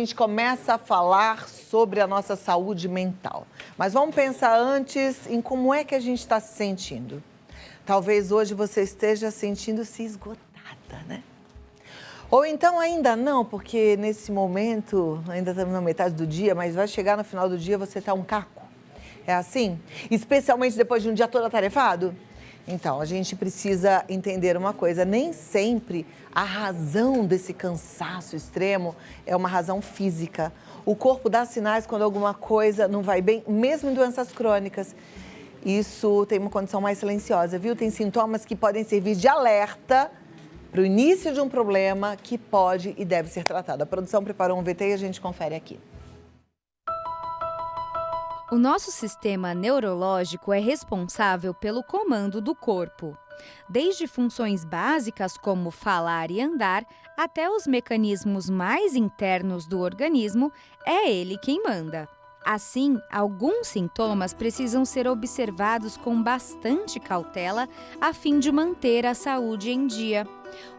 A gente começa a falar sobre a nossa saúde mental. Mas vamos pensar antes em como é que a gente está se sentindo. Talvez hoje você esteja sentindo-se esgotada, né? Ou então ainda não, porque nesse momento, ainda estamos na metade do dia, mas vai chegar no final do dia você está um caco. É assim? Especialmente depois de um dia todo atarefado? Então, a gente precisa entender uma coisa, nem sempre a razão desse cansaço extremo é uma razão física. O corpo dá sinais quando alguma coisa não vai bem, mesmo em doenças crônicas. Isso tem uma condição mais silenciosa, viu? Tem sintomas que podem servir de alerta para o início de um problema que pode e deve ser tratado. A produção preparou um VT e a gente confere aqui. O nosso sistema neurológico é responsável pelo comando do corpo. Desde funções básicas como falar e andar, até os mecanismos mais internos do organismo, é ele quem manda. Assim, alguns sintomas precisam ser observados com bastante cautela a fim de manter a saúde em dia.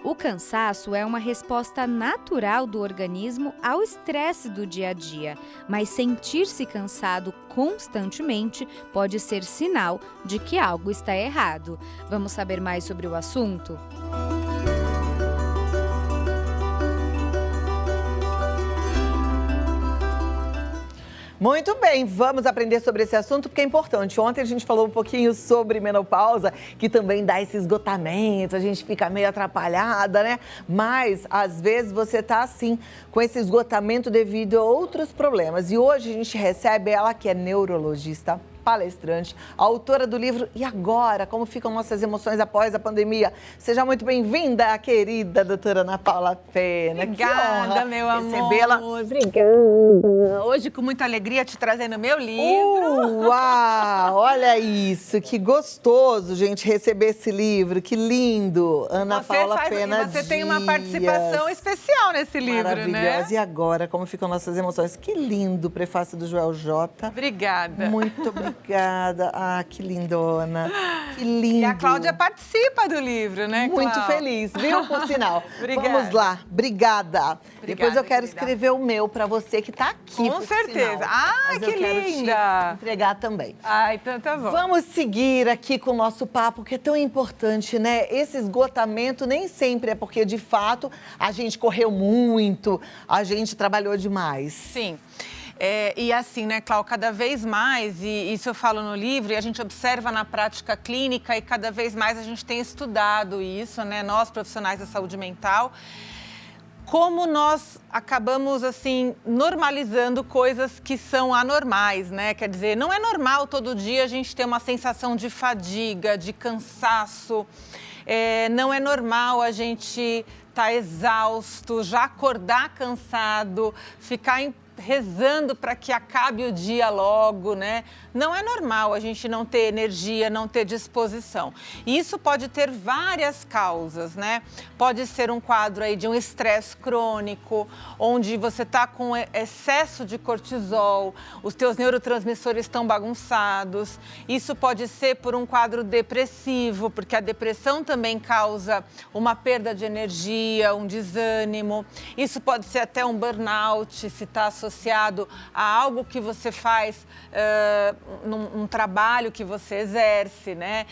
O cansaço é uma resposta natural do organismo ao estresse do dia a dia, mas sentir-se cansado constantemente pode ser sinal de que algo está errado. Vamos saber mais sobre o assunto? Muito bem, vamos aprender sobre esse assunto porque é importante. Ontem a gente falou um pouquinho sobre menopausa, que também dá esse esgotamento, a gente fica meio atrapalhada, né? Mas, às vezes, você tá assim, com esse esgotamento devido a outros problemas. E hoje a gente recebe ela que é neurologista, palestrante, autora do livro E Agora? Como ficam nossas emoções após a pandemia? Seja muito bem-vinda, querida doutora Ana Paula Pena. Obrigada, meu amor. Recebê-la. Obrigada. Hoje, com muita alegria, te trazendo meu livro. Uau! Olha isso, que gostoso, gente, receber esse livro. Que lindo. Ana Paula Pena Você tem uma participação especial nesse livro, maravilhosa. né? E agora, como ficam nossas emoções? Que lindo, prefácio do Joel J. Obrigada. Muito obrigada. Ah, que lindona. Que lindo. E a Cláudia participa do livro, né, Muito Cláudia? feliz, viu, por sinal. Obrigada. Vamos lá, obrigada. Depois eu quero querida. escrever o meu para você que tá aqui. Com certeza. Ah, Mas que eu quero linda. te entregar também. Ah, então tá bom. Vamos seguir aqui com o nosso papo, que é tão importante, né? Esse esgotamento nem sempre é porque, de fato, a gente correu muito, a gente trabalhou demais. Sim. E assim, né, Cláudia, cada vez mais, e isso eu falo no livro, e a gente observa na prática clínica, e cada vez mais a gente tem estudado isso, né, nós profissionais da saúde mental, como nós acabamos, assim, normalizando coisas que são anormais, né? Quer dizer, não é normal todo dia a gente ter uma sensação de fadiga, de cansaço, não é normal a gente estar exausto, já acordar cansado, ficar rezando para que acabe o dia logo, né? Não é normal a gente não ter energia, não ter disposição. E isso pode ter várias causas, né? Pode ser um quadro aí de um estresse crônico, onde você está com excesso de cortisol, os teus neurotransmissores estão bagunçados. Isso pode ser por um quadro depressivo, porque a depressão também causa uma perda de energia, um desânimo. Isso pode ser até um burnout, se está associado a algo que você faz, num trabalho que você exerce, né?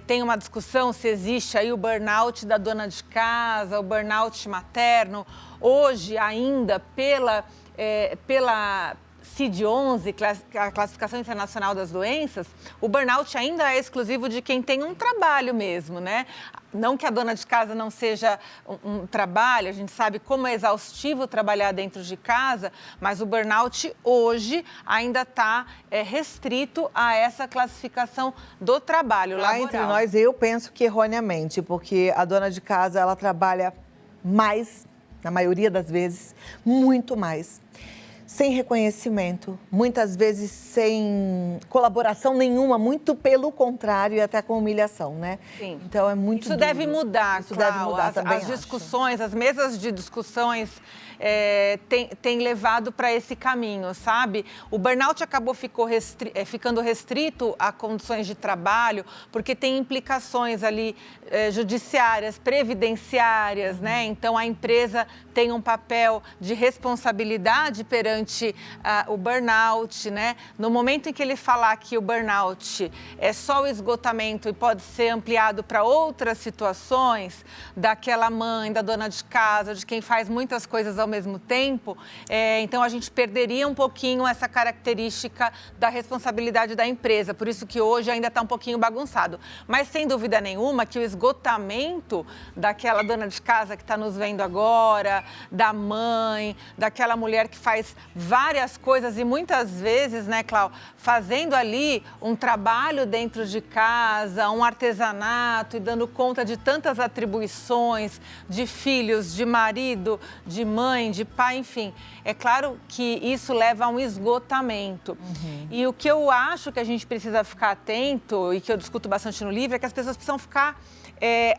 Tem uma discussão se existe aí o burnout da dona de casa, o burnout materno. Hoje, ainda, pela CID-11, a Classificação Internacional das Doenças, o burnout ainda é exclusivo de quem tem um trabalho mesmo, né? Não que a dona de casa não seja um trabalho, a gente sabe como é exaustivo trabalhar dentro de casa, mas o burnout hoje ainda está restrito a essa classificação do trabalho laboral. Lá entre nós, eu penso que erroneamente, porque a dona de casa, ela trabalha mais, na maioria das vezes, muito mais. Sem reconhecimento, muitas vezes sem colaboração nenhuma, muito pelo contrário e até com humilhação, né? Sim. Então é muito Isso deve mudar, Isso deve mudar também, as discussões, as mesas de discussões tem levado para esse caminho, sabe? O burnout ficando restrito a condições de trabalho, porque tem implicações ali judiciárias, previdenciárias, né? Então, a empresa tem um papel de responsabilidade perante o burnout, né? No momento em que ele falar que o burnout é só o esgotamento e pode ser ampliado para outras situações, daquela mãe, da dona de casa, de quem faz muitas coisas ao mesmo tempo, então a gente perderia um pouquinho essa característica da responsabilidade da empresa. Por isso que hoje ainda está um pouquinho bagunçado. Mas, sem dúvida nenhuma, que o esgotamento daquela dona de casa que está nos vendo agora, da mãe, daquela mulher que faz várias coisas e muitas vezes, né, Clau, fazendo ali um trabalho dentro de casa, um artesanato e dando conta de tantas atribuições, de filhos, de marido, de mãe, de pai, enfim. É claro que isso leva a um esgotamento. E o que eu acho que a gente precisa ficar atento, e que eu discuto bastante no livro, é que as pessoas precisam ficar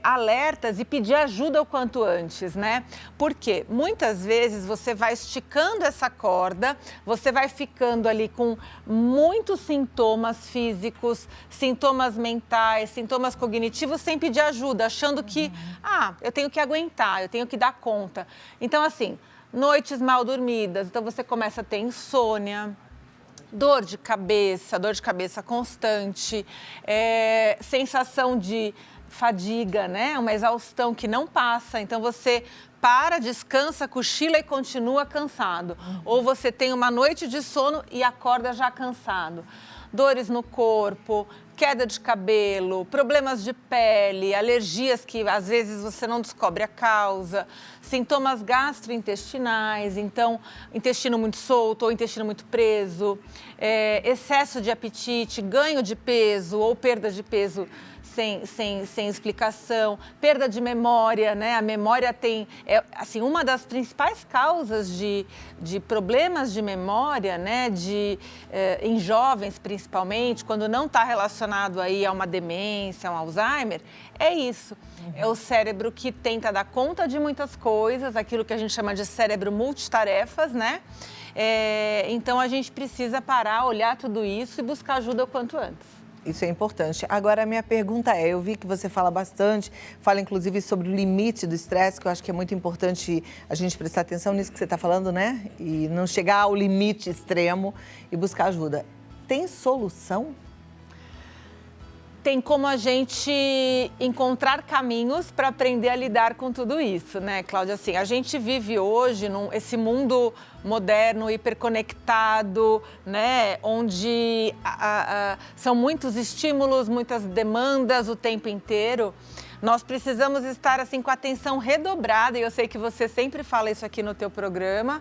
alertas e pedir ajuda o quanto antes, né? Porque muitas vezes você vai esticando essa corda, você vai ficando ali com muitos sintomas físicos, sintomas mentais, sintomas cognitivos, sem pedir ajuda, achando que, eu tenho que aguentar, eu tenho que dar conta. Então, assim, noites mal dormidas, então você começa a ter insônia, dor de cabeça constante, sensação de fadiga, né? Uma exaustão que não passa. Então, você para, descansa, cochila e continua cansado. Ou você tem uma noite de sono e acorda já cansado. Dores no corpo, queda de cabelo, problemas de pele, alergias que às vezes você não descobre a causa, sintomas gastrointestinais, então intestino muito solto ou intestino muito preso, excesso de apetite, ganho de peso ou perda de peso sem explicação, perda de memória, né? A memória assim, uma das principais causas de problemas de memória, né? Em jovens, principalmente, quando não está relacionado aí a uma demência, a um Alzheimer, é isso. É o cérebro que tenta dar conta de muitas coisas, aquilo que a gente chama de cérebro multitarefas, né? Então, a gente precisa parar, olhar tudo isso e buscar ajuda o quanto antes. Isso é importante. Agora, a minha pergunta eu vi que você fala bastante, fala inclusive sobre o limite do estresse, que eu acho que é muito importante a gente prestar atenção nisso que você está falando, né? E não chegar ao limite extremo e buscar ajuda. Tem solução? Tem como a gente encontrar caminhos para aprender a lidar com tudo isso, né, Cláudia? Assim, a gente vive hoje esse mundo moderno, hiperconectado, né, onde são muitos estímulos, muitas demandas o tempo inteiro. Nós precisamos estar assim com a atenção redobrada, e eu sei que você sempre fala isso aqui no teu programa,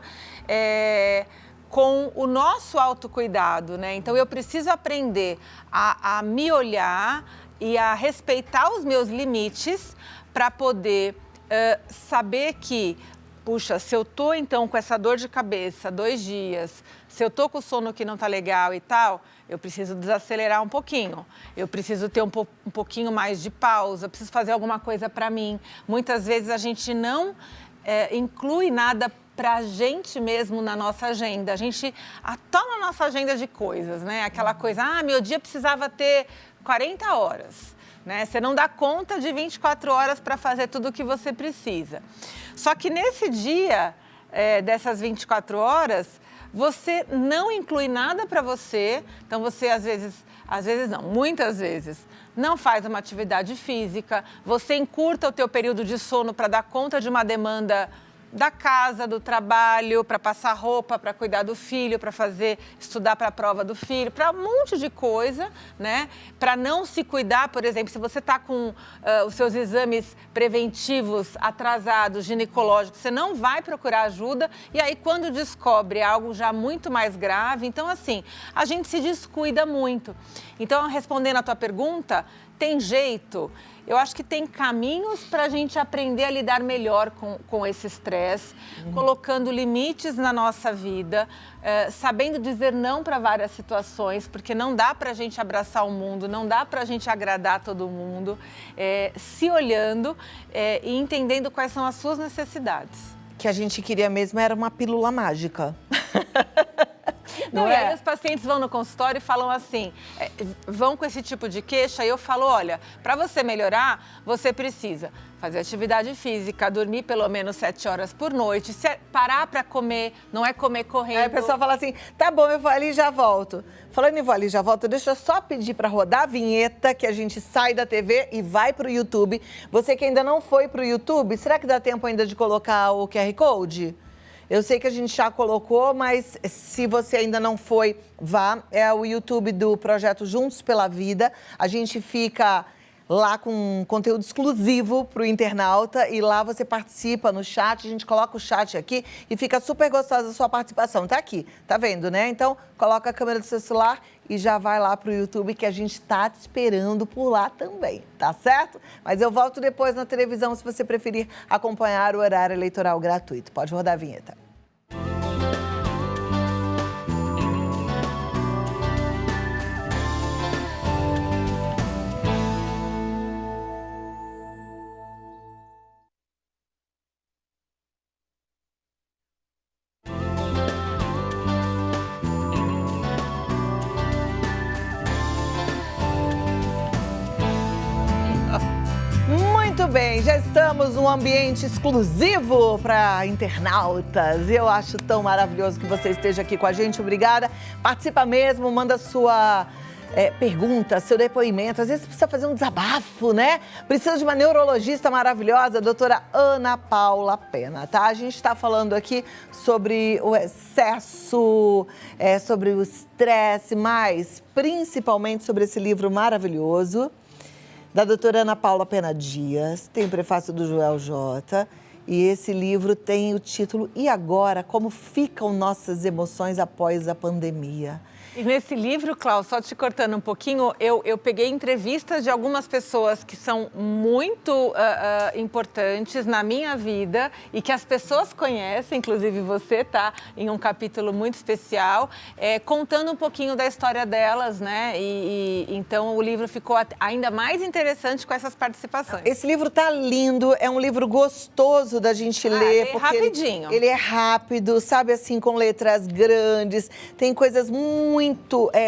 com o nosso autocuidado, né? Então, eu preciso aprender a me olhar e a respeitar os meus limites para poder saber que, puxa, se eu tô então com essa dor de cabeça 2 dias, se eu tô com o sono que não tá legal e tal, eu preciso desacelerar um pouquinho, eu preciso ter um pouquinho mais de pausa, preciso fazer alguma coisa para mim. Muitas vezes a gente não inclui nada para a gente mesmo na nossa agenda. A gente atoma a nossa agenda de coisas, né? Aquela coisa, meu dia precisava ter 40 horas, né? Você não dá conta de 24 horas para fazer tudo o que você precisa. Só que nesse dia, dessas 24 horas, você não inclui nada para você. Então, você às vezes não, muitas vezes, não faz uma atividade física, você encurta o teu período de sono para dar conta de uma demanda da casa, do trabalho, para passar roupa, para cuidar do filho, para estudar para a prova do filho, para um monte de coisa, né? Para não se cuidar, por exemplo, se você está com os seus exames preventivos atrasados, ginecológicos, você não vai procurar ajuda e aí quando descobre algo já muito mais grave, então assim, a gente se descuida muito. Então, respondendo a tua pergunta, tem jeito? Eu acho que tem caminhos para a gente aprender a lidar melhor com esse estresse, colocando limites na nossa vida, sabendo dizer não para várias situações, porque não dá para a gente abraçar o mundo, não dá para a gente agradar todo mundo, se olhando e entendendo quais são as suas necessidades. que a gente queria mesmo era uma pílula mágica. Não, e aí os pacientes vão no consultório e falam assim, vão com esse tipo de queixa, e eu falo, olha, para você melhorar, você precisa fazer atividade física, dormir pelo menos 7 horas por noite, parar para comer, não é comer correndo. Aí a pessoa fala assim, tá bom, eu vou ali e já volto. Falando em vou ali e já volto, deixa eu só pedir para rodar a vinheta, que a gente sai da TV e vai pro YouTube. Você que ainda não foi pro YouTube, será que dá tempo ainda de colocar o QR Code? Eu sei que a gente já colocou, mas se você ainda não foi, vá. É o YouTube do Projeto Juntos pela Vida. A gente fica lá com conteúdo exclusivo para o internauta e lá você participa no chat, a gente coloca o chat aqui e fica super gostosa a sua participação. Tá aqui, tá vendo, né? Então, coloca a câmera do seu celular e já vai lá pro YouTube que a gente tá te esperando por lá também, tá certo? Mas eu volto depois na televisão se você preferir acompanhar o horário eleitoral gratuito. Pode rodar a vinheta. Muito bem, já estamos num ambiente exclusivo para internautas. Eu acho tão maravilhoso que você esteja aqui com a gente. Obrigada. Participa mesmo, manda sua pergunta, seu depoimento. Às vezes precisa fazer um desabafo, né? Precisa de uma neurologista maravilhosa, a doutora Ana Paula Pena, tá? A gente está falando aqui sobre o excesso, sobre o estresse, mas principalmente sobre esse livro maravilhoso da doutora Ana Paula Pena Dias, tem o prefácio do Joel J. E esse livro tem o título E Agora? Como ficam nossas emoções após a pandemia? E nesse livro, Cláudio, só te cortando um pouquinho, eu peguei entrevistas de algumas pessoas que são muito importantes na minha vida e que as pessoas conhecem, inclusive você tá em um capítulo muito especial, contando um pouquinho da história delas, né? Então o livro ficou ainda mais interessante com essas participações. Esse livro tá lindo, é um livro gostoso da gente ler. Porque rapidinho. Ele é rápido, sabe, assim, com letras grandes, tem coisas muito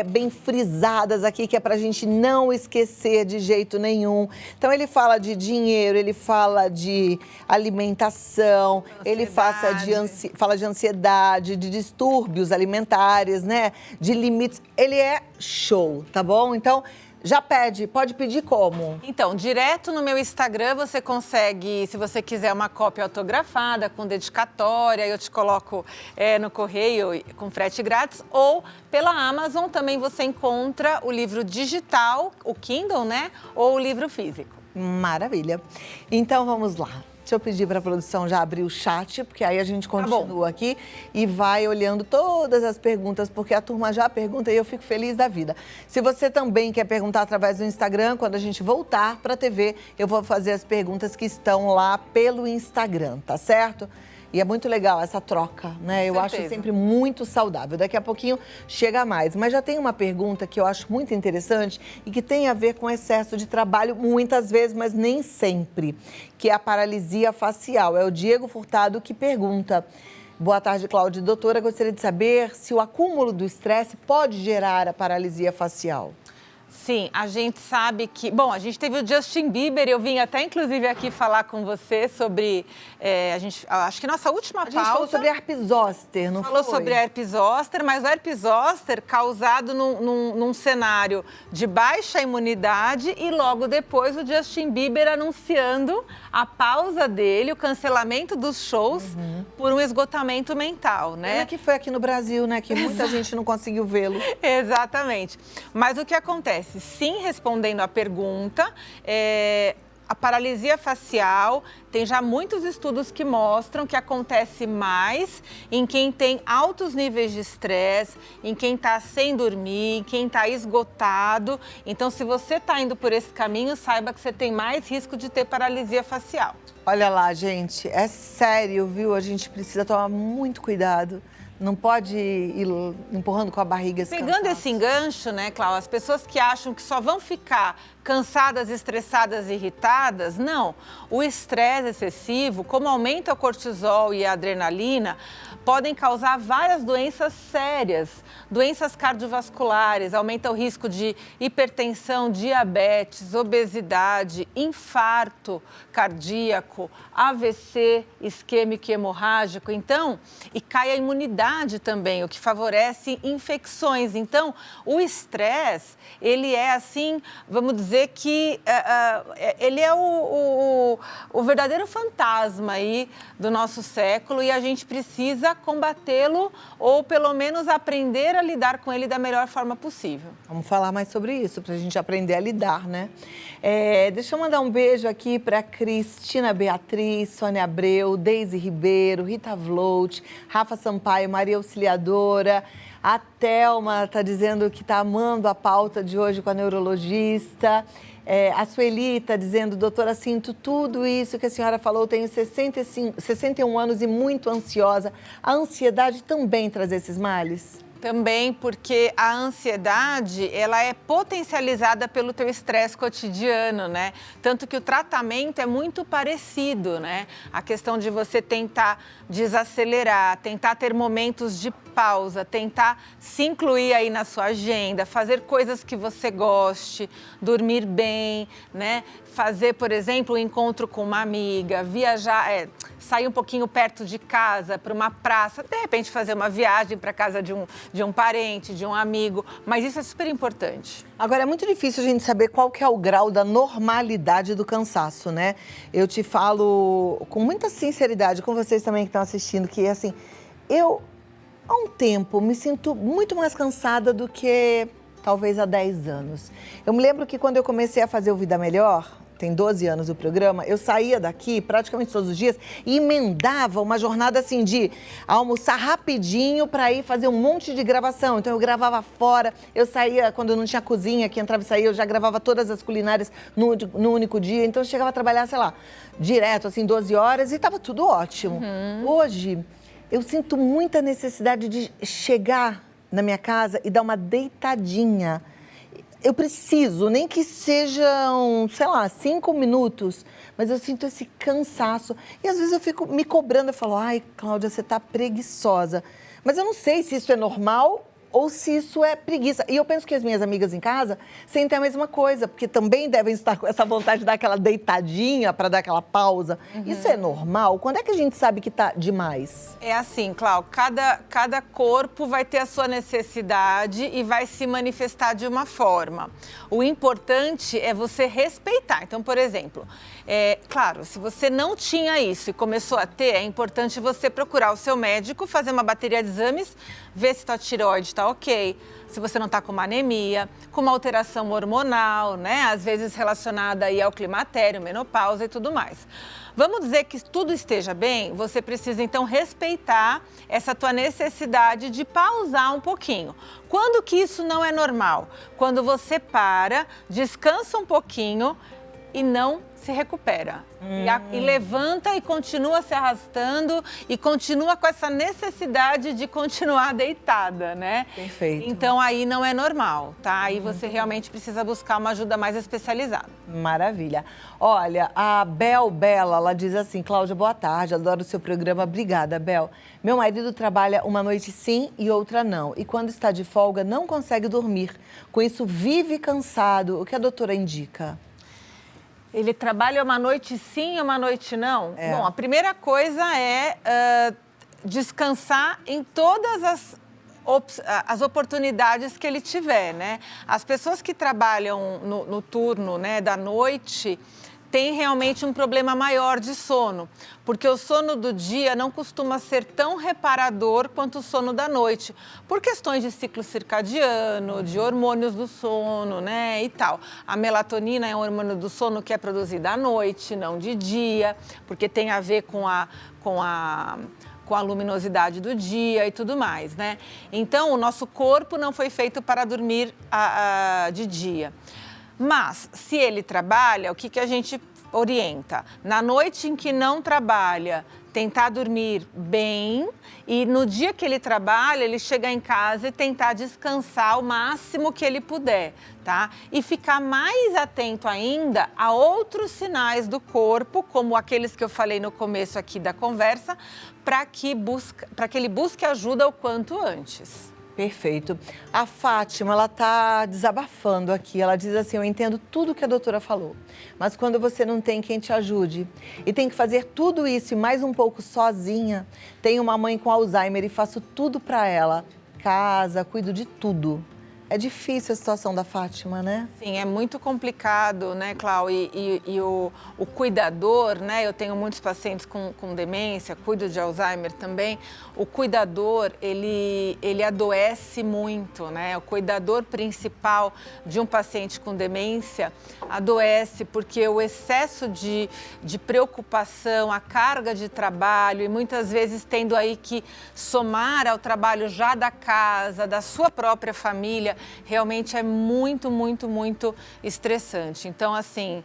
bem frisadas aqui, que é pra gente não esquecer de jeito nenhum. Então ele fala de dinheiro, ele fala de alimentação, ele fala de ansiedade, de distúrbios alimentares, né? De limites. Ele é show, tá bom? Então, já pode pedir como? Então, direto no meu Instagram você consegue, se você quiser uma cópia autografada, com dedicatória, eu te coloco no correio com frete grátis, ou pela Amazon também você encontra o livro digital, o Kindle, né? Ou o livro físico. Maravilha. Então, vamos lá. Deixa eu pedir para a produção já abrir o chat, porque aí a gente continua aqui e vai olhando todas as perguntas, porque a turma já pergunta e eu fico feliz da vida. Se você também quer perguntar através do Instagram, quando a gente voltar para a TV, eu vou fazer as perguntas que estão lá pelo Instagram, tá certo? E é muito legal essa troca, né? Eu acho sempre muito saudável. Daqui a pouquinho chega mais. Mas já tem uma pergunta que eu acho muito interessante e que tem a ver com excesso de trabalho, muitas vezes, mas nem sempre, que é a paralisia facial. É o Diego Furtado que pergunta. Boa tarde, Cláudia. Doutora, gostaria de saber se o acúmulo do estresse pode gerar a paralisia facial. Sim, a gente sabe que... Bom, a gente teve o Justin Bieber, eu vim até inclusive aqui falar com você sobre... acho que nossa última pauta... A gente falou sobre herpes zoster, não foi? Falou sobre herpes zoster, mas o herpes zoster causado num cenário de baixa imunidade e logo depois o Justin Bieber anunciando a pausa dele, o cancelamento dos shows por um esgotamento mental, né? Que foi aqui no Brasil, né? Que muita gente não conseguiu vê-lo. Exatamente. Mas o que acontece? Sim, respondendo à pergunta, a paralisia facial tem já muitos estudos que mostram que acontece mais em quem tem altos níveis de estresse, em quem está sem dormir, em quem está esgotado. Então, se você está indo por esse caminho, saiba que você tem mais risco de ter paralisia facial. Olha lá, gente, é sério, viu? A gente precisa tomar muito cuidado, Não pode ir empurrando com a barriga esse Pegando cansaço. esse engancho, né, Cláudia, as pessoas que acham que só vão ficar cansadas, estressadas, irritadas, não. O estresse excessivo, como aumenta o cortisol e a adrenalina, podem causar várias doenças sérias, doenças cardiovasculares, aumenta o risco de hipertensão, diabetes, obesidade, infarto cardíaco, AVC isquêmico e hemorrágico. Então, e cai a imunidade também, o que favorece infecções. Então, o estresse, ele é assim, vamos dizer que ele é o verdadeiro fantasma aí do nosso século e a gente precisa combatê-lo ou pelo menos aprender a lidar com ele da melhor forma possível. Vamos falar mais sobre isso, para a gente aprender a lidar, né? Deixa eu mandar um beijo aqui para Cristina Beatriz, Sônia Abreu, Deise Ribeiro, Rita Vlout, Rafa Sampaio, Maria Auxiliadora. A Thelma está dizendo que está amando a pauta de hoje com a neurologista. A Sueli está dizendo, doutora, sinto tudo isso que a senhora falou, tenho 61 anos e muito ansiosa. A ansiedade também traz esses males? Também porque a ansiedade, ela é potencializada pelo teu estresse cotidiano, né? Tanto que o tratamento é muito parecido, né? A questão de você tentar desacelerar, tentar ter momentos de pausa, tentar se incluir aí na sua agenda, fazer coisas que você goste, dormir bem, né? Fazer, por exemplo, um encontro com uma amiga, viajar, sair um pouquinho perto de casa, para uma praça, de repente fazer uma viagem para casa de um parente, de um amigo, mas isso é super importante. Agora, é muito difícil a gente saber qual que é o grau da normalidade do cansaço, né? Eu te falo com muita sinceridade, com vocês também que estão assistindo, que assim, eu há um tempo me sinto muito mais cansada do que talvez há 10 anos. Eu me lembro que quando eu comecei a fazer o Vida Melhor, tem 12 anos o programa, eu saía daqui praticamente todos os dias e emendava uma jornada assim de almoçar rapidinho para ir fazer um monte de gravação. Então eu gravava fora, eu saía quando eu não tinha cozinha, que entrava e saía, eu já gravava todas as culinárias no único dia. Então eu chegava a trabalhar, sei lá, direto, assim, 12 horas e estava tudo ótimo. Hoje, eu sinto muita necessidade de chegar na minha casa e dar uma deitadinha. Eu preciso, nem que sejam, sei lá, 5 minutos, mas eu sinto esse cansaço. E às vezes eu fico me cobrando, eu falo, ai, Cláudia, você tá preguiçosa. Mas eu não sei se isso é normal ou se isso é preguiça. E eu penso que as minhas amigas em casa sentem a mesma coisa, porque também devem estar com essa vontade de dar aquela deitadinha para dar aquela pausa. Isso é normal? Quando é que a gente sabe que tá demais? É assim, Cláudia, cada corpo vai ter a sua necessidade e vai se manifestar de uma forma. O importante é você respeitar. Então, por exemplo, claro, se você não tinha isso e começou a ter, é importante você procurar o seu médico, fazer uma bateria de exames, ver se tua tireoide está ok, se você não está com uma anemia, com uma alteração hormonal, né? Às vezes relacionada aí ao climatério, menopausa e tudo mais. Vamos dizer que tudo esteja bem, você precisa então respeitar essa tua necessidade de pausar um pouquinho. Quando que isso não é normal? Quando você para, descansa um pouquinho e não se recupera. E levanta e continua se arrastando e continua com essa necessidade de continuar deitada, né? Perfeito. Então aí não é normal, tá? Aí você realmente precisa buscar uma ajuda mais especializada. Maravilha. Olha, a Bel Bela, ela diz assim, Cláudia, boa tarde, adoro o seu programa. Obrigada, Bel. Meu marido trabalha uma noite sim e outra não. E quando está de folga, não consegue dormir. Com isso, vive cansado. O que a doutora indica? Ele trabalha uma noite sim e uma noite não? Bom, a primeira coisa é descansar em todas as oportunidades que ele tiver, né? As pessoas que trabalham no turno, né, da noite têm realmente um problema maior de sono, porque o sono do dia não costuma ser tão reparador quanto o sono da noite, por questões de ciclo circadiano, de hormônios do sono, né, e tal. A melatonina é um hormônio do sono que é produzido à noite, não de dia, porque tem a ver com a luminosidade do dia e tudo mais, né? Então, o nosso corpo não foi feito para dormir de dia. Mas, se ele trabalha, o que a gente orienta, na noite em que não trabalha, tentar dormir bem e no dia que ele trabalha, ele chegar em casa e tentar descansar o máximo que ele puder, tá? E ficar mais atento ainda a outros sinais do corpo, como aqueles que eu falei no começo aqui da conversa, para que ele busque ajuda o quanto antes. Perfeito. A Fátima, ela tá desabafando aqui. Ela diz assim, eu entendo tudo que a doutora falou, mas quando você não tem quem te ajude e tem que fazer tudo isso e mais um pouco sozinha, tenho uma mãe com Alzheimer e faço tudo para ela, casa, cuido de tudo. É difícil a situação da Fátima, né? Sim, é muito complicado, né, Clau? E o cuidador, né? Eu tenho muitos pacientes com demência, cuido de Alzheimer também. O cuidador, ele adoece muito, né? O cuidador principal de um paciente com demência adoece porque o excesso de preocupação, a carga de trabalho e muitas vezes tendo aí que somar ao trabalho já da casa, da sua própria família, realmente é muito, muito, muito estressante. Então, assim,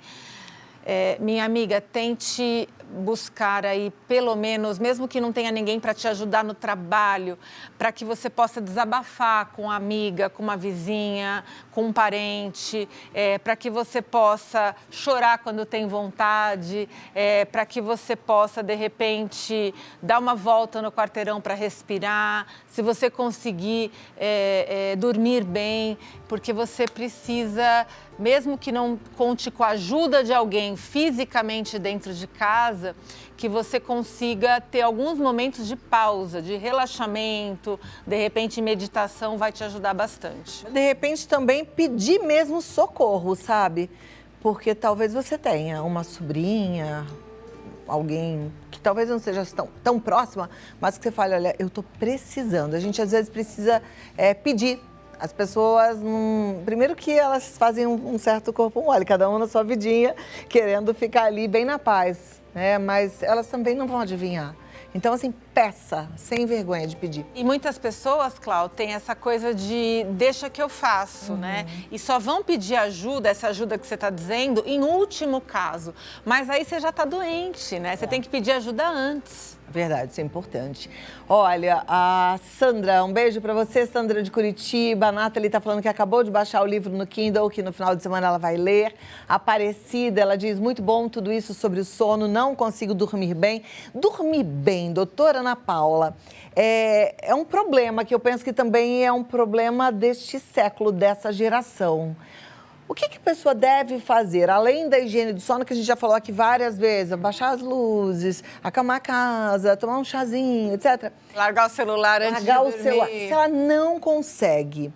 minha amiga, tente buscar aí, pelo menos, mesmo que não tenha ninguém para te ajudar no trabalho, para que você possa desabafar com uma amiga, com uma vizinha, com um parente, para que você possa chorar quando tem vontade, para que você possa, de repente, dar uma volta no quarteirão para respirar, se você conseguir dormir bem, porque você precisa, mesmo que não conte com a ajuda de alguém fisicamente dentro de casa, que você consiga ter alguns momentos de pausa, de relaxamento, de repente meditação vai te ajudar bastante. De repente também pedir mesmo socorro, sabe? Porque talvez você tenha uma sobrinha, alguém que talvez não seja tão próxima, mas que você fale, olha, eu tô precisando. A gente às vezes precisa pedir. As pessoas, primeiro que elas fazem um certo corpo mole, cada uma na sua vidinha, querendo ficar ali bem na paz, né? Mas elas também não vão adivinhar. Então, assim, peça, sem vergonha de pedir. E muitas pessoas, Clau, têm essa coisa de deixa que eu faço, né? E só vão pedir ajuda, essa ajuda que você está dizendo, em último caso. Mas aí você já está doente, né? Você tem que pedir ajuda antes. Verdade, isso é importante. Olha, a Sandra, um beijo pra você, Sandra de Curitiba. A Nathalie tá falando que acabou de baixar o livro no Kindle, que no final de semana ela vai ler. A Aparecida, ela diz, muito bom tudo isso sobre o sono, não consigo dormir bem. Dormir bem, doutora Ana Paula, é um problema que eu penso que também é um problema deste século, dessa geração. O que a pessoa deve fazer, além da higiene do sono, que a gente já falou aqui várias vezes, abaixar as luzes, acalmar a casa, tomar um chazinho, etc. Largar o celular antes de dormir. Largar o celular. Se ela não consegue,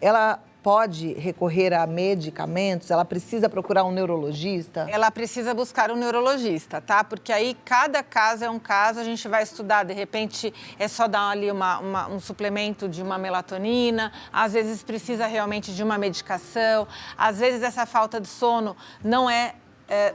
ela pode recorrer a medicamentos? Ela precisa procurar um neurologista? Ela precisa buscar um neurologista, tá? Porque aí cada caso é um caso, a gente vai estudar, de repente é só dar ali um suplemento de uma melatonina, às vezes precisa realmente de uma medicação, às vezes essa falta de sono não é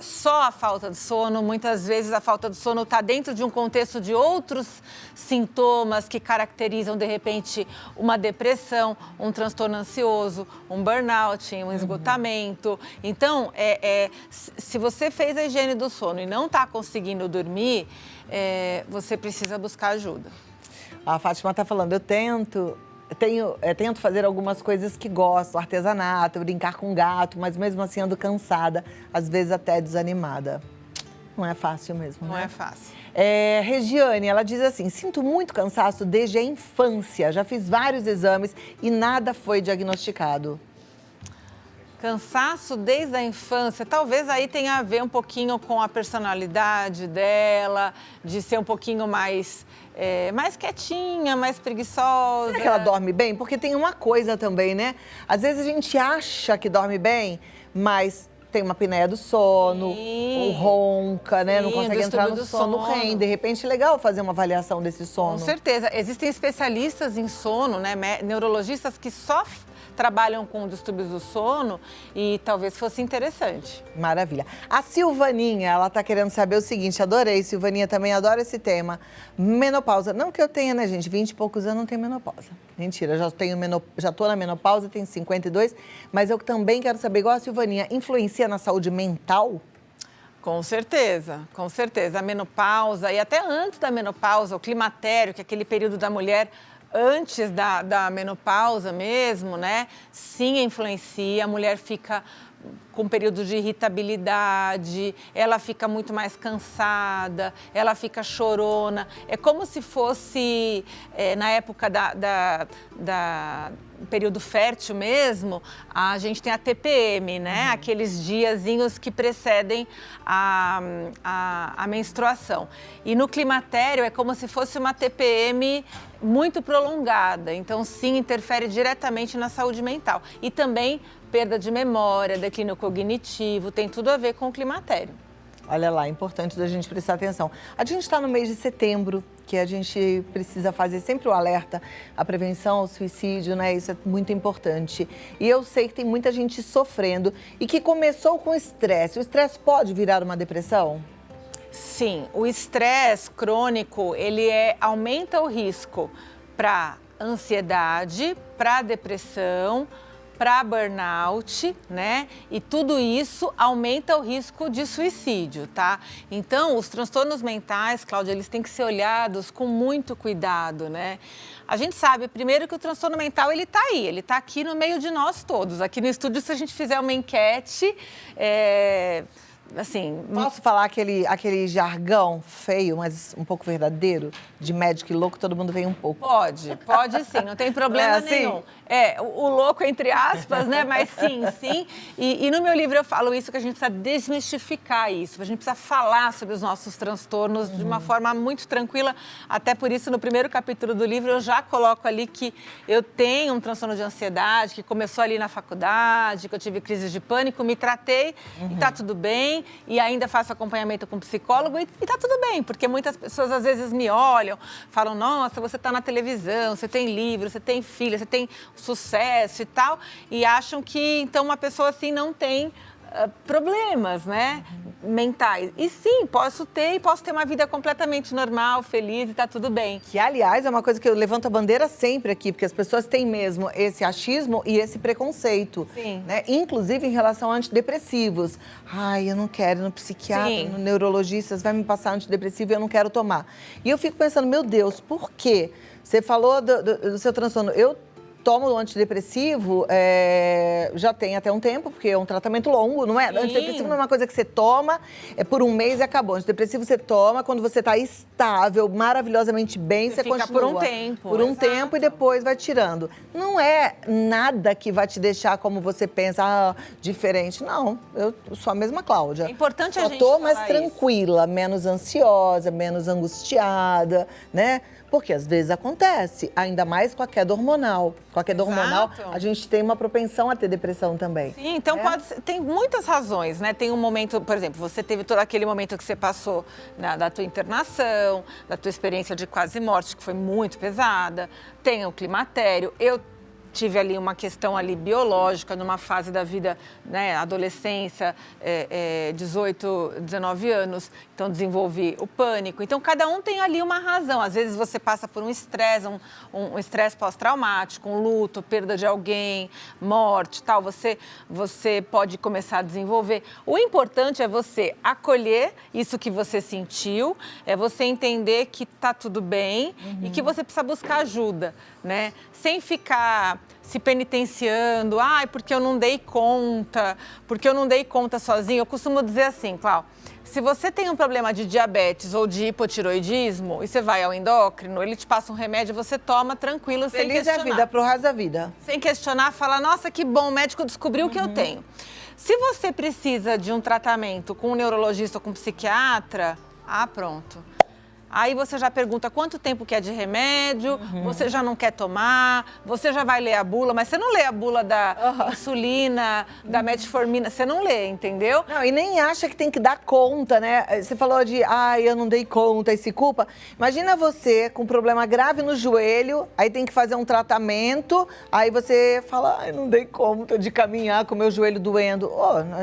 só a falta de sono, muitas vezes a falta de sono está dentro de um contexto de outros sintomas que caracterizam, de repente, uma depressão, um transtorno ansioso, um burnout, um esgotamento. Então, se você fez a higiene do sono e não está conseguindo dormir, você precisa buscar ajuda. A Fátima está falando, eu tento fazer algumas coisas que gosto, artesanato, brincar com gato, mas mesmo assim ando cansada, às vezes até desanimada. Não é fácil mesmo, né? Não é fácil. Regiane, ela diz assim, sinto muito cansaço desde a infância, já fiz vários exames e nada foi diagnosticado. Cansaço desde a infância, talvez aí tenha a ver um pouquinho com a personalidade dela, de ser um pouquinho mais quietinha, mais preguiçosa. Será que ela dorme bem? Porque tem uma coisa também, né? Às vezes a gente acha que dorme bem, mas tem uma apneia do sono, ou ronca, né? Não consegue entrar no sono REM. De repente, é legal fazer uma avaliação desse sono. Com certeza. Existem especialistas em sono, né? Neurologistas que só trabalham com distúrbios do sono e talvez fosse interessante. Maravilha. A Silvaninha, ela tá querendo saber o seguinte, adorei, Silvaninha também adora esse tema. Menopausa. Não que eu tenha, né, gente? 20 e poucos anos não tenho menopausa. Mentira, já tô na menopausa, tenho 52, mas eu também quero saber, igual a Silvaninha, influencia na saúde mental? Com certeza, com certeza. A menopausa e até antes da menopausa, o climatério, que é aquele período da mulher antes da menopausa mesmo, né? Sim, influencia. A mulher fica com período de irritabilidade, ela fica muito mais cansada, ela fica chorona. É como se fosse, na época período fértil mesmo, a gente tem a TPM, né? Aqueles diazinhos que precedem a menstruação. E no climatério é como se fosse uma TPM muito prolongada. Então, sim, interfere diretamente na saúde mental. E também perda de memória, declínio cognitivo, tem tudo a ver com o climatério. Olha lá, é importante da gente prestar atenção. A gente está no mês de setembro, que a gente precisa fazer sempre o alerta, a prevenção ao suicídio, né? Isso é muito importante. E eu sei que tem muita gente sofrendo e que começou com estresse. O estresse pode virar uma depressão? Sim, o estresse crônico, ele aumenta o risco para ansiedade, para depressão, para burnout, né? E tudo isso aumenta o risco de suicídio, tá? Então, os transtornos mentais, Cláudia, eles têm que ser olhados com muito cuidado, né? A gente sabe, primeiro, que o transtorno mental, ele tá aí, ele tá aqui no meio de nós todos. Aqui no estúdio, se a gente fizer uma enquete, assim... Posso falar aquele jargão feio, mas um pouco verdadeiro, de médico e louco, todo mundo vem um pouco? Pode sim, não tem problema nenhum. O louco entre aspas, né? Mas sim. E no meu livro eu falo isso, que a gente precisa desmistificar isso. A gente precisa falar sobre os nossos transtornos de uma forma muito tranquila. Até por isso, no primeiro capítulo do livro, eu já coloco ali que eu tenho um transtorno de ansiedade, que começou ali na faculdade, que eu tive crises de pânico, me tratei e tá tudo bem. E ainda faço acompanhamento com psicólogo e tá tudo bem, porque muitas pessoas às vezes me olham, falam, nossa, você tá na televisão, você tem livro, você tem filha, você tem sucesso e tal, e acham que então uma pessoa assim não tem problemas, né, mentais. E sim, posso ter uma vida completamente normal, feliz e tá tudo bem. Que, aliás, é uma coisa que eu levanto a bandeira sempre aqui, porque as pessoas têm mesmo esse achismo e esse preconceito. Sim. Né? Inclusive em relação a antidepressivos. Ai, eu não quero ir no psiquiatra, Sim. no neurologista, vai me passar antidepressivo e eu não quero tomar. E eu fico pensando, meu Deus, por quê? Você falou do seu transtorno. Eu tomo o antidepressivo já tem até um tempo, porque é um tratamento longo, não é? Sim. Antidepressivo não é uma coisa que você toma por um mês e acabou. Antidepressivo você toma quando você está estável, maravilhosamente bem, você fica continua. por um tempo. Por um Exato. tempo e depois vai tirando. Não é nada que vai te deixar como você pensa, diferente. Não, eu sou a mesma Cláudia. É importante a gente tô mais falar tranquila, menos ansiosa, menos angustiada, né? Porque às vezes acontece, ainda mais com a queda hormonal. Com a queda hormonal, a gente tem uma propensão a ter depressão também. Sim, então tem muitas razões, né? Tem um momento, por exemplo, você teve todo aquele momento que você passou da tua internação, da tua experiência de quase morte, que foi muito pesada. Tem o climatério. Eu tive ali uma questão ali biológica, numa fase da vida, né, adolescência, 18, 19 anos, então desenvolvi o pânico. Então, cada um tem ali uma razão. Às vezes você passa por um estresse, um estresse pós-traumático, um luto, perda de alguém, morte, tal. Você pode começar a desenvolver. O importante é você acolher isso que você sentiu, é você entender que tá tudo bem e que você precisa buscar ajuda, né? Sem ficar se penitenciando, porque eu não dei conta, porque eu não dei conta sozinho. Eu costumo dizer assim, Cláudia, se você tem um problema de diabetes ou de hipotiroidismo e você vai ao endócrino, ele te passa um remédio, você toma tranquilo, sem questionar. Feliz da vida, pro resto da vida. Sem questionar, fala, nossa, que bom, o médico descobriu o que eu tenho. Se você precisa de um tratamento com um neurologista ou com um psiquiatra, pronto. Aí você já pergunta quanto tempo que é de remédio, você já não quer tomar, você já vai ler a bula, mas você não lê a bula da insulina, da metformina, você não lê, entendeu? Não, e nem acha que tem que dar conta, né? Você falou de, eu não dei conta e se culpa. Imagina você com um problema grave no joelho, aí tem que fazer um tratamento, aí você fala, não dei conta de caminhar com o meu joelho doendo.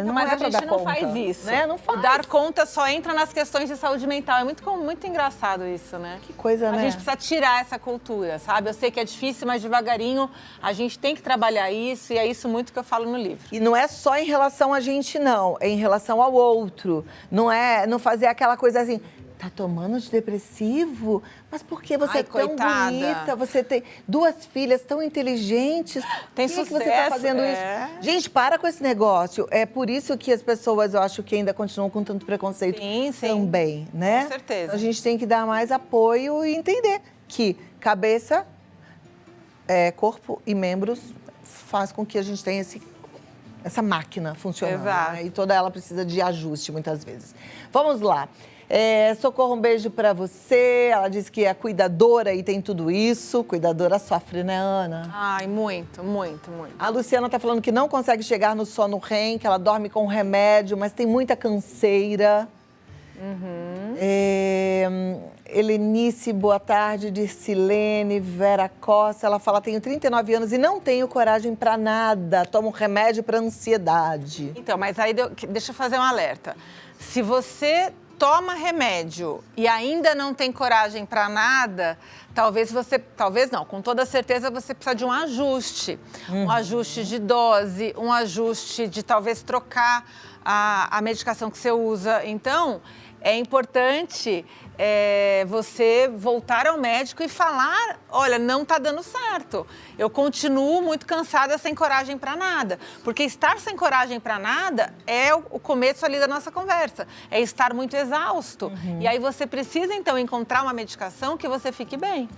Não mas é a pra gente dar não conta, faz isso. Né? Não faz. Dar conta só entra nas questões de saúde mental. É muito engraçado engraçado isso, né? Que coisa, né? A gente precisa tirar essa cultura, sabe? Eu sei que é difícil, mas devagarinho a gente tem que trabalhar isso, e é isso muito que eu falo no livro. E não é só em relação a gente, não. É em relação ao outro. Não fazer aquela coisa assim, tá tomando antidepressivo? Mas por que você é tão coitada. bonita? Você tem 2 filhas tão inteligentes. Tem por que sucesso, você tá fazendo é. isso? Gente, para com esse negócio. É por isso que as pessoas, eu acho que ainda continuam com tanto preconceito Sim. também, né? Com certeza. Então, a gente tem que dar mais apoio e entender que cabeça, corpo e membros faz com que a gente tenha essa máquina funcionando. Exato. Né? E toda ela precisa de ajuste, muitas vezes. Vamos lá. Socorro, um beijo pra você. Ela disse que é cuidadora e tem tudo isso. Cuidadora sofre, né, Ana? Ai, muito. A Luciana tá falando que não consegue chegar no sono REM, que ela dorme com remédio, mas tem muita canseira. Helenice, boa tarde. Dircilene, Vera Costa. Ela fala, tenho 39 anos e não tenho coragem pra nada. Tomo remédio pra ansiedade. Então, mas aí deixa eu fazer um alerta. Se você toma remédio e ainda não tem coragem para nada, talvez não, com toda certeza você precisa de um ajuste. Um ajuste de dose, um ajuste de talvez trocar a medicação que você usa. Então, é importante você voltar ao médico e falar, olha, não está dando certo. Eu continuo muito cansada, sem coragem para nada. Porque estar sem coragem para nada é o começo ali da nossa conversa. É estar muito exausto. E aí você precisa, então, encontrar uma medicação que você fique bem.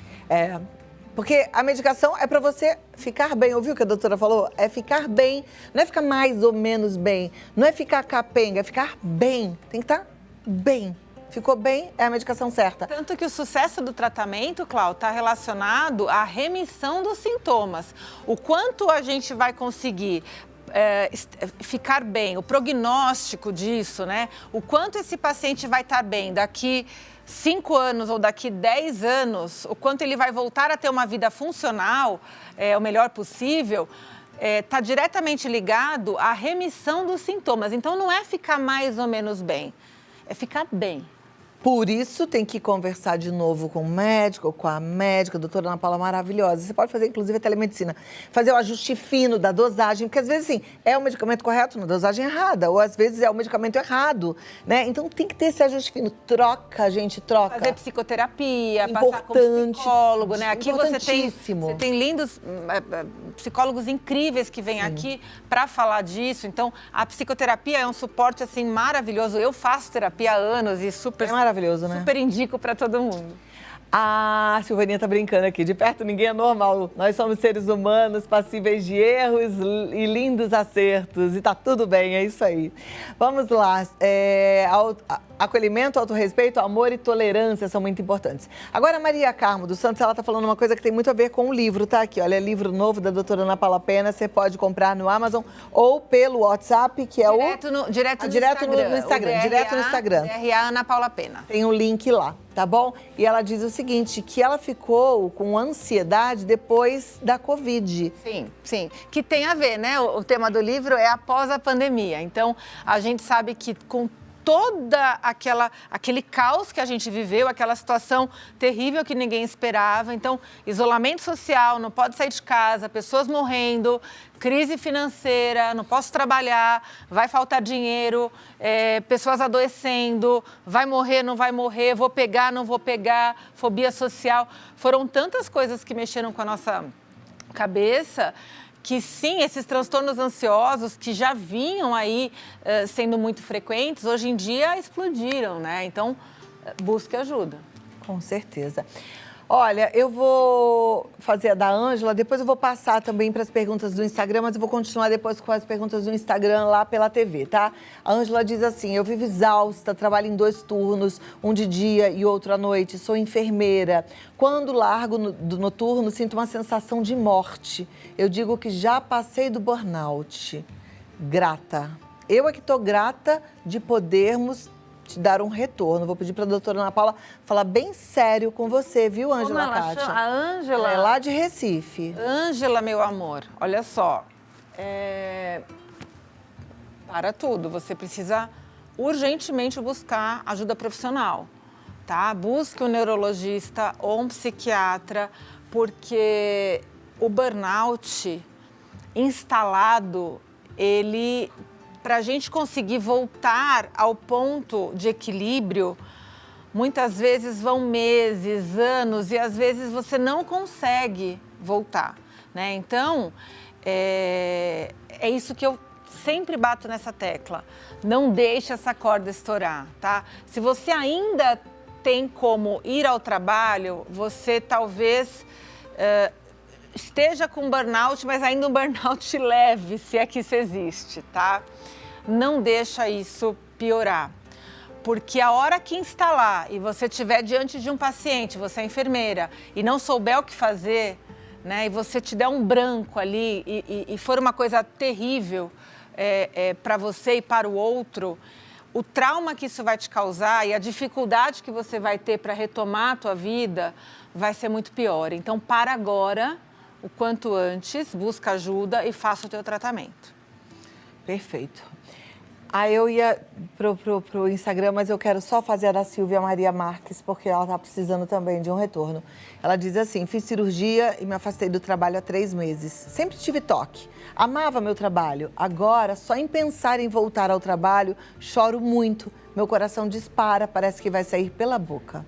Porque a medicação é para você ficar bem. Ouviu o que a doutora falou? É ficar bem. Não é ficar mais ou menos bem. Não é ficar capenga, é ficar bem. Tem que estar bem. Ficou bem, é a medicação certa. Tanto que o sucesso do tratamento, Cláudia, está relacionado à remissão dos sintomas. O quanto a gente vai conseguir ficar bem, o prognóstico disso, né? O quanto esse paciente vai estar bem daqui 5 anos ou daqui 10 anos, o quanto ele vai voltar a ter uma vida funcional, o melhor possível, está diretamente ligado à remissão dos sintomas. Então, não é ficar mais ou menos bem, é ficar bem. Por isso, tem que conversar de novo com o médico, com a médica, a doutora Ana Paula maravilhosa. Você pode fazer, inclusive, a telemedicina. Fazer o ajuste fino da dosagem, porque às vezes, assim, é o medicamento correto na dosagem errada, ou às vezes é o medicamento errado, né? Então, tem que ter esse ajuste fino. Troca, gente, troca. Fazer psicoterapia, passar com psicólogo, né? Aqui você tem lindos psicólogos incríveis que vêm aqui para falar disso. Então, a psicoterapia é um suporte, assim, maravilhoso. Eu faço terapia há anos e super... Maravilhoso, né? Super indico para todo mundo. A Silvaninha tá brincando aqui. De perto ninguém é normal. Nós somos seres humanos, passíveis de erros e lindos acertos. E tá tudo bem, é isso aí. Vamos lá. Acolhimento, autorrespeito, amor e tolerância são muito importantes. Agora, a Maria Carmo dos Santos, ela tá falando uma coisa que tem muito a ver com o livro, tá? Aqui, olha, livro novo da doutora Ana Paula Pena. Você pode comprar no Amazon ou pelo WhatsApp, que é direto no Instagram. Direto no Instagram. DRA Ana Paula Pena. Tem um link lá, tá bom? E ela diz o seguinte, que ela ficou com ansiedade depois da Covid. Sim. Que tem a ver, né? O tema do livro é após a pandemia. Então, a gente sabe que com toda aquele caos que a gente viveu, aquela situação terrível que ninguém esperava. Então, isolamento social, não pode sair de casa, pessoas morrendo, crise financeira, não posso trabalhar, vai faltar dinheiro, pessoas adoecendo, vai morrer, não vai morrer, vou pegar, não vou pegar, fobia social. Foram tantas coisas que mexeram com a nossa cabeça que sim, esses transtornos ansiosos que já vinham aí sendo muito frequentes, hoje em dia explodiram, né? Então, busque ajuda. Com certeza. Olha, eu vou fazer a da Ângela, depois eu vou passar também para as perguntas do Instagram, mas eu vou continuar depois com as perguntas do Instagram lá pela TV, tá? A Ângela diz assim, eu vivo exausta, trabalho em 2 turnos, um de dia e outro à noite, sou enfermeira. Quando largo do noturno, sinto uma sensação de morte. Eu digo que já passei do burnout. Grata. Eu é que estou grata de podermos te dar um retorno. Vou pedir para a doutora Ana Paula falar bem sério com você, viu, Ângela Kátia? A Ângela? É lá de Recife. Ângela, meu amor, olha só. Para tudo, você precisa urgentemente buscar ajuda profissional. tá? Busque um neurologista ou um psiquiatra, porque o burnout instalado, para a gente conseguir voltar ao ponto de equilíbrio, muitas vezes vão meses, anos, e às vezes você não consegue voltar, né? Então, é isso que eu sempre bato nessa tecla. Não deixe essa corda estourar, tá? Se você ainda tem como ir ao trabalho, você talvez esteja com burnout, mas ainda um burnout leve, se é que isso existe, tá? Não deixa isso piorar. Porque a hora que instalar e você estiver diante de um paciente, você é enfermeira, e não souber o que fazer, né, e você te der um branco ali e for uma coisa terrível para você e para o outro, o trauma que isso vai te causar e a dificuldade que você vai ter para retomar a tua vida vai ser muito pior. Então, para agora, o quanto antes, busca ajuda e faça o teu tratamento. Perfeito. Aí eu ia pro Instagram, mas eu quero só fazer a da Silvia Maria Marques, porque ela está precisando também de um retorno. Ela diz assim: fiz cirurgia e me afastei do trabalho há 3 meses. Sempre tive toque. Amava meu trabalho. Agora, só em pensar em voltar ao trabalho, choro muito. Meu coração dispara, parece que vai sair pela boca.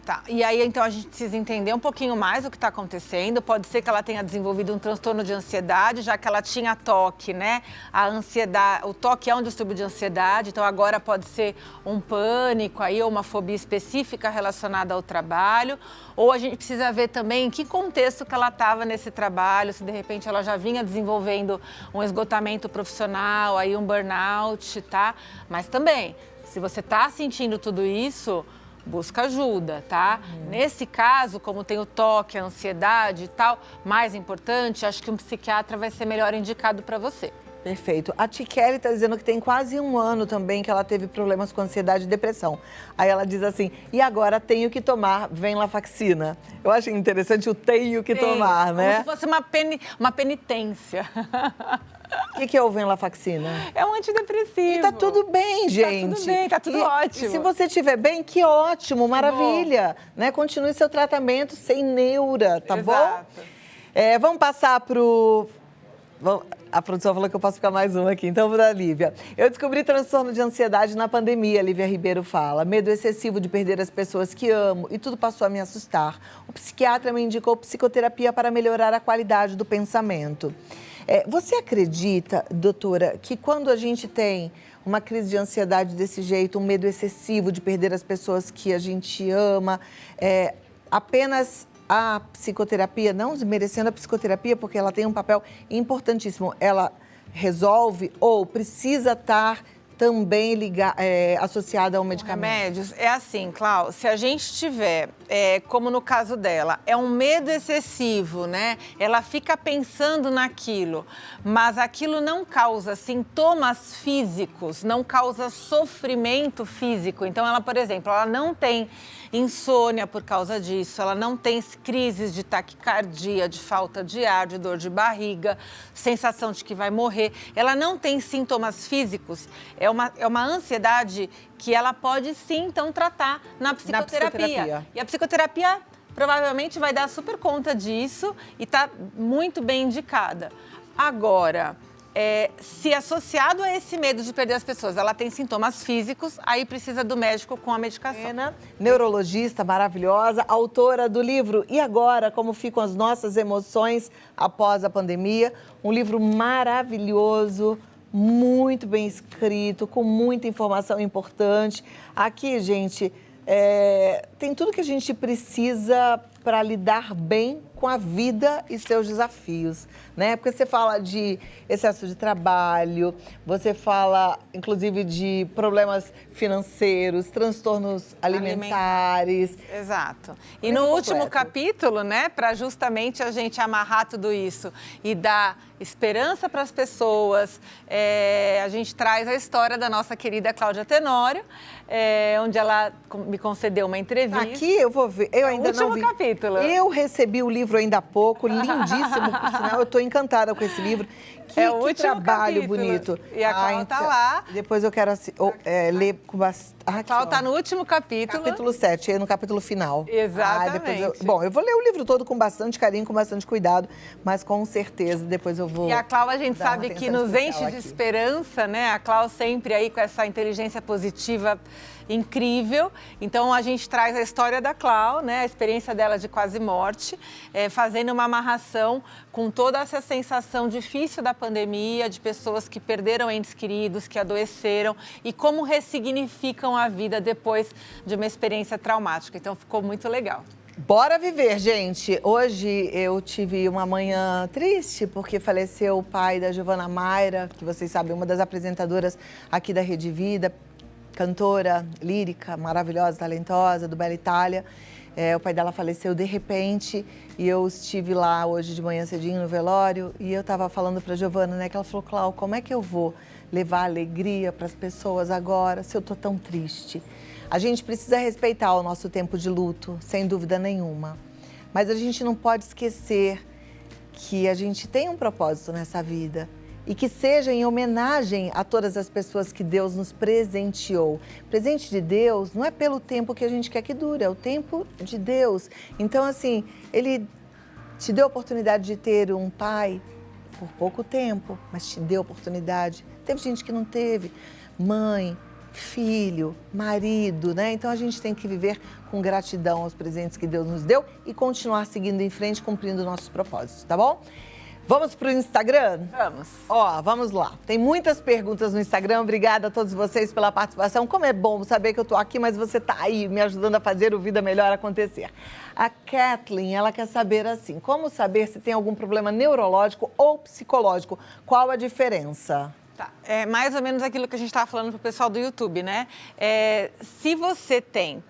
Tá, e aí então a gente precisa entender um pouquinho mais o que está acontecendo. Pode ser que ela tenha desenvolvido um transtorno de ansiedade, já que ela tinha toque, né? A ansiedade, o toque é um distúrbio de ansiedade, então agora pode ser um pânico aí, ou uma fobia específica relacionada ao trabalho. Ou a gente precisa ver também em que contexto que ela estava nesse trabalho, se de repente ela já vinha desenvolvendo um esgotamento profissional, aí um burnout, tá? Mas também, se você está sentindo tudo isso, busca ajuda, tá? Nesse caso, como tem o toque, a ansiedade e tal, mais importante, acho que um psiquiatra vai ser melhor indicado para você. Perfeito. A Tiquele está dizendo que tem quase 1 ano também que ela teve problemas com ansiedade e depressão. Aí ela diz assim: e agora tenho que tomar venlafaxina. Eu achei interessante o tenho que tomar, né? Como se fosse uma penitência. O que é o venlafaxina? É um antidepressivo. E tá tudo bem, gente. Tá tudo bem, tá tudo ótimo. E se você estiver bem, que ótimo, maravilha. Né? Continue seu tratamento sem neura, tá bom? Vamos passar pro... A produção falou que eu posso ficar mais uma aqui, então vou dar a Lívia. Eu descobri transtorno de ansiedade na pandemia, Lívia Ribeiro fala. Medo excessivo de perder as pessoas que amo e tudo passou a me assustar. O psiquiatra me indicou psicoterapia para melhorar a qualidade do pensamento. Você acredita, doutora, que quando a gente tem uma crise de ansiedade desse jeito, um medo excessivo de perder as pessoas que a gente ama, apenas a psicoterapia, não desmerecendo a psicoterapia, porque ela tem um papel importantíssimo, ela resolve ou precisa estar também associada ao medicamento? Remédios, é assim, Clau, se a gente tiver, como no caso dela, é um medo excessivo, né? Ela fica pensando naquilo, mas aquilo não causa sintomas físicos, não causa sofrimento físico. Então, ela, por exemplo, ela não tem insônia por causa disso, ela não tem crises de taquicardia, de falta de ar, de dor de barriga, sensação de que vai morrer. Ela não tem sintomas físicos, é uma ansiedade que ela pode sim, então, tratar na psicoterapia. E a psicoterapia provavelmente vai dar super conta disso e está muito bem indicada. Agora, se associado a esse medo de perder as pessoas, ela tem sintomas físicos, aí precisa do médico com a medicação. Neurologista maravilhosa, autora do livro E Agora, Como Ficam as Nossas Emoções Após a Pandemia. Um livro maravilhoso, muito bem escrito, com muita informação importante. Aqui, gente, tem tudo que a gente precisa para lidar bem com a vida e seus desafios, né? Porque você fala de excesso de trabalho, você fala, inclusive, de problemas financeiros, transtornos alimentares. Exato. E no último capítulo, né, para justamente a gente amarrar tudo isso e dar esperança para as pessoas, a gente traz a história da nossa querida Cláudia Tenório, onde ela me concedeu uma entrevista. Aqui eu vou ver, eu ainda não vi. O último capítulo. Eu recebi o livro ainda há pouco, lindíssimo, por sinal, eu estou encantada com esse livro, É o último trabalho capítulo. bonito. E a Clau tá lá. Depois eu quero ler com bastante... A Clau tá no último capítulo. Capítulo 7, no capítulo final. Exatamente. Bom, eu vou ler o livro todo com bastante carinho, com bastante cuidado, mas com certeza depois eu vou... E a Clau, a gente sabe que nos enche de aqui. esperança, né? A Clau sempre aí com essa inteligência positiva incrível. Então, a gente traz a história da Clau, né? A experiência dela de quase morte, fazendo uma amarração com toda essa sensação difícil da pandemia, de pessoas que perderam entes queridos, que adoeceram e como ressignificam a vida depois de uma experiência traumática. Então, ficou muito legal. Bora viver, gente. Hoje eu tive uma manhã triste porque faleceu o pai da Giovana Mayra, que vocês sabem, uma das apresentadoras aqui da Rede Vida, cantora lírica, maravilhosa, talentosa, do Bela Itália. O pai dela faleceu de repente e eu estive lá hoje de manhã cedinho no velório e eu estava falando para a Giovana, né, que ela falou, Clau, como é que eu vou levar alegria para as pessoas agora se eu tô tão triste? A gente precisa respeitar o nosso tempo de luto, sem dúvida nenhuma. Mas a gente não pode esquecer que a gente tem um propósito nessa vida e que seja em homenagem a todas as pessoas que Deus nos presenteou. Presente de Deus não é pelo tempo que a gente quer que dure, é o tempo de Deus. Então, assim, Ele te deu a oportunidade de ter um pai por pouco tempo, mas te deu a oportunidade. Teve gente que não teve. Mãe, filho, marido, né? Então a gente tem que viver com gratidão aos presentes que Deus nos deu e continuar seguindo em frente, cumprindo nossos propósitos, tá bom? Vamos pro Instagram? Vamos. Vamos lá. Tem muitas perguntas no Instagram. Obrigada a todos vocês pela participação. Como é bom saber que eu tô aqui, mas você tá aí me ajudando a fazer o Vida Melhor acontecer. A Kathleen, ela quer saber assim, como saber se tem algum problema neurológico ou psicológico? Qual a diferença? Tá. É mais ou menos aquilo que a gente estava falando pro pessoal do YouTube, né? Se você tem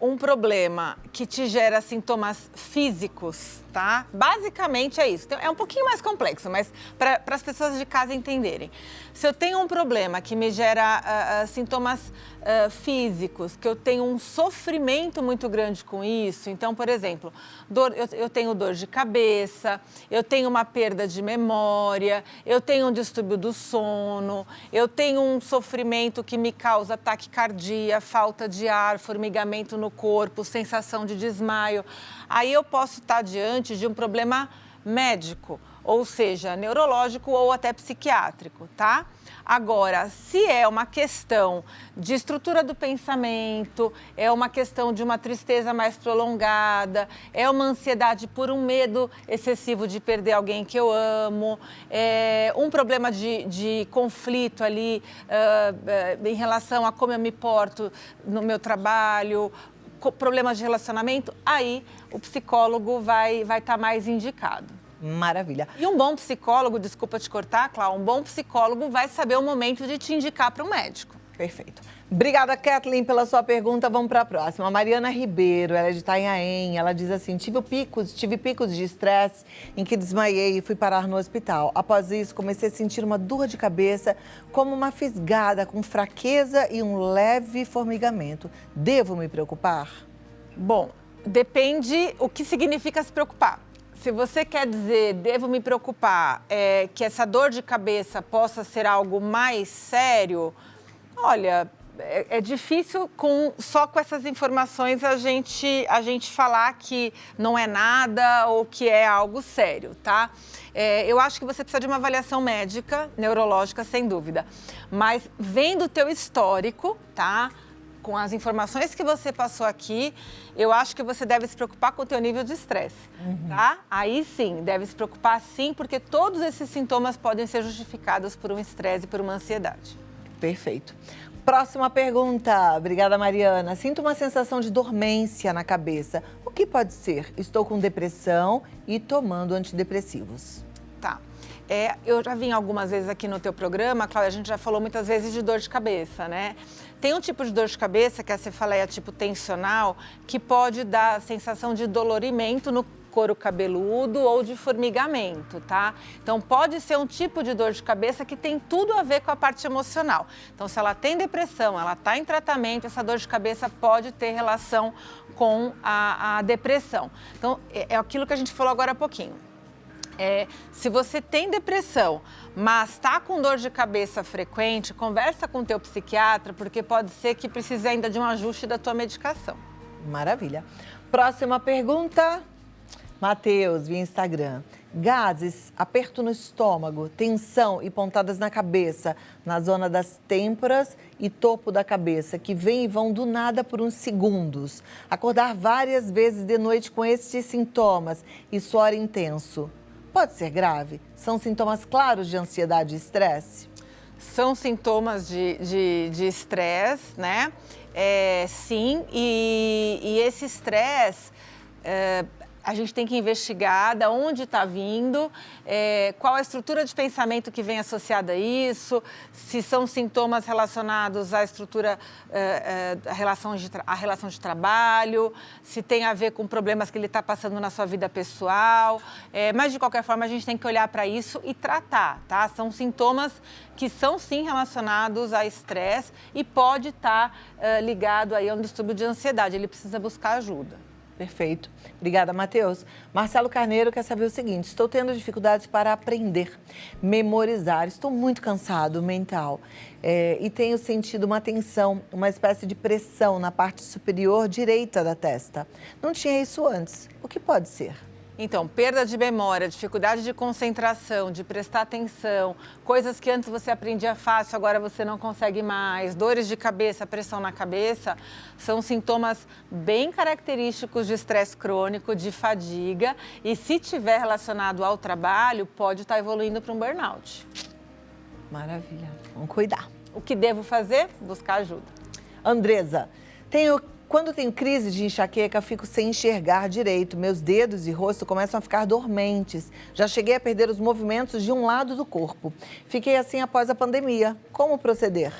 um problema que te gera sintomas físicos, tá? Basicamente é isso. É um pouquinho mais complexo, mas para as pessoas de casa entenderem. Se eu tenho um problema que me gera sintomas físicos, que eu tenho um sofrimento muito grande com isso, então, por exemplo, eu tenho dor de cabeça, eu tenho uma perda de memória, eu tenho um distúrbio do sono, eu tenho um sofrimento que me causa taquicardia, falta de ar, formigamento no corpo, sensação de desmaio, aí eu posso estar diante de um problema médico, ou seja, neurológico ou até psiquiátrico, tá? Agora, se é uma questão de estrutura do pensamento, é uma questão de uma tristeza mais prolongada, é uma ansiedade por um medo excessivo de perder alguém que eu amo, é um problema de conflito ali em relação a como eu me porto no meu trabalho, problemas de relacionamento, aí o psicólogo vai estar mais indicado. Maravilha. E um bom psicólogo, desculpa te cortar, Clau, um bom psicólogo vai saber o momento de te indicar para um médico. Perfeito. Obrigada, Kathleen, pela sua pergunta. Vamos para a próxima. A Mariana Ribeiro, ela é de Itanhaém. Ela diz assim, tive picos de estresse em que desmaiei e fui parar no hospital. Após isso, comecei a sentir uma dor de cabeça, como uma fisgada, com fraqueza e um leve formigamento. Devo me preocupar? Bom, depende o que significa se preocupar. Se você quer dizer, devo me preocupar, que essa dor de cabeça possa ser algo mais sério, olha, é difícil só com essas informações a gente falar que não é nada ou que é algo sério, tá? Eu acho que você precisa de uma avaliação médica, neurológica, sem dúvida. Mas vendo o teu histórico, tá? Com as informações que você passou aqui, eu acho que você deve se preocupar com o teu nível de estresse, tá? Aí sim, deve se preocupar sim, porque todos esses sintomas podem ser justificados por um estresse e por uma ansiedade. Perfeito. Próxima pergunta. Obrigada, Mariana. Sinto uma sensação de dormência na cabeça. O que pode ser? Estou com depressão e tomando antidepressivos. Tá. Eu já vim algumas vezes aqui no teu programa, Cláudia, a gente já falou muitas vezes de dor de cabeça, né? Tem um tipo de dor de cabeça, que é a cefaleia tipo tensional, que pode dar a sensação de dolorimento no couro cabeludo ou de formigamento, tá? Então, pode ser um tipo de dor de cabeça que tem tudo a ver com a parte emocional. Então, se ela tem depressão, ela está em tratamento, essa dor de cabeça pode ter relação com a depressão. Então, é aquilo que a gente falou agora há pouquinho. Se você tem depressão, mas está com dor de cabeça frequente, conversa com o teu psiquiatra, porque pode ser que precise ainda de um ajuste da tua medicação. Maravilha. Próxima pergunta, Matheus, via Instagram. Gases, aperto no estômago, tensão e pontadas na cabeça, na zona das têmporas e topo da cabeça, que vêm e vão do nada por uns segundos. Acordar várias vezes de noite com estes sintomas e suor intenso. Pode ser grave? São sintomas claros de ansiedade e estresse? São sintomas de estresse, né? Sim, e esse estresse, a gente tem que investigar de onde está vindo, qual a estrutura de pensamento que vem associada a isso, se são sintomas relacionados à estrutura, à relação de trabalho, se tem a ver com problemas que ele está passando na sua vida pessoal. Mas, de qualquer forma, a gente tem que olhar para isso e tratar, tá? São sintomas que são, sim, relacionados a estresse e pode estar ligado aí a um distúrbio de ansiedade. Ele precisa buscar ajuda. Perfeito. Obrigada, Matheus. Marcelo Carneiro quer saber o seguinte: estou tendo dificuldades para aprender, memorizar. Estou muito cansado mental e tenho sentido uma tensão, uma espécie de pressão na parte superior direita da testa. Não tinha isso antes. O que pode ser? Então, perda de memória, dificuldade de concentração, de prestar atenção, coisas que antes você aprendia fácil, agora você não consegue mais, dores de cabeça, pressão na cabeça, são sintomas bem característicos de estresse crônico, de fadiga, e se tiver relacionado ao trabalho, pode estar evoluindo para um burnout. Maravilha. Vamos cuidar. O que devo fazer? Buscar ajuda. Andresa, quando tenho crise de enxaqueca, fico sem enxergar direito. Meus dedos e rosto começam a ficar dormentes. Já cheguei a perder os movimentos de um lado do corpo. Fiquei assim após a pandemia. Como proceder?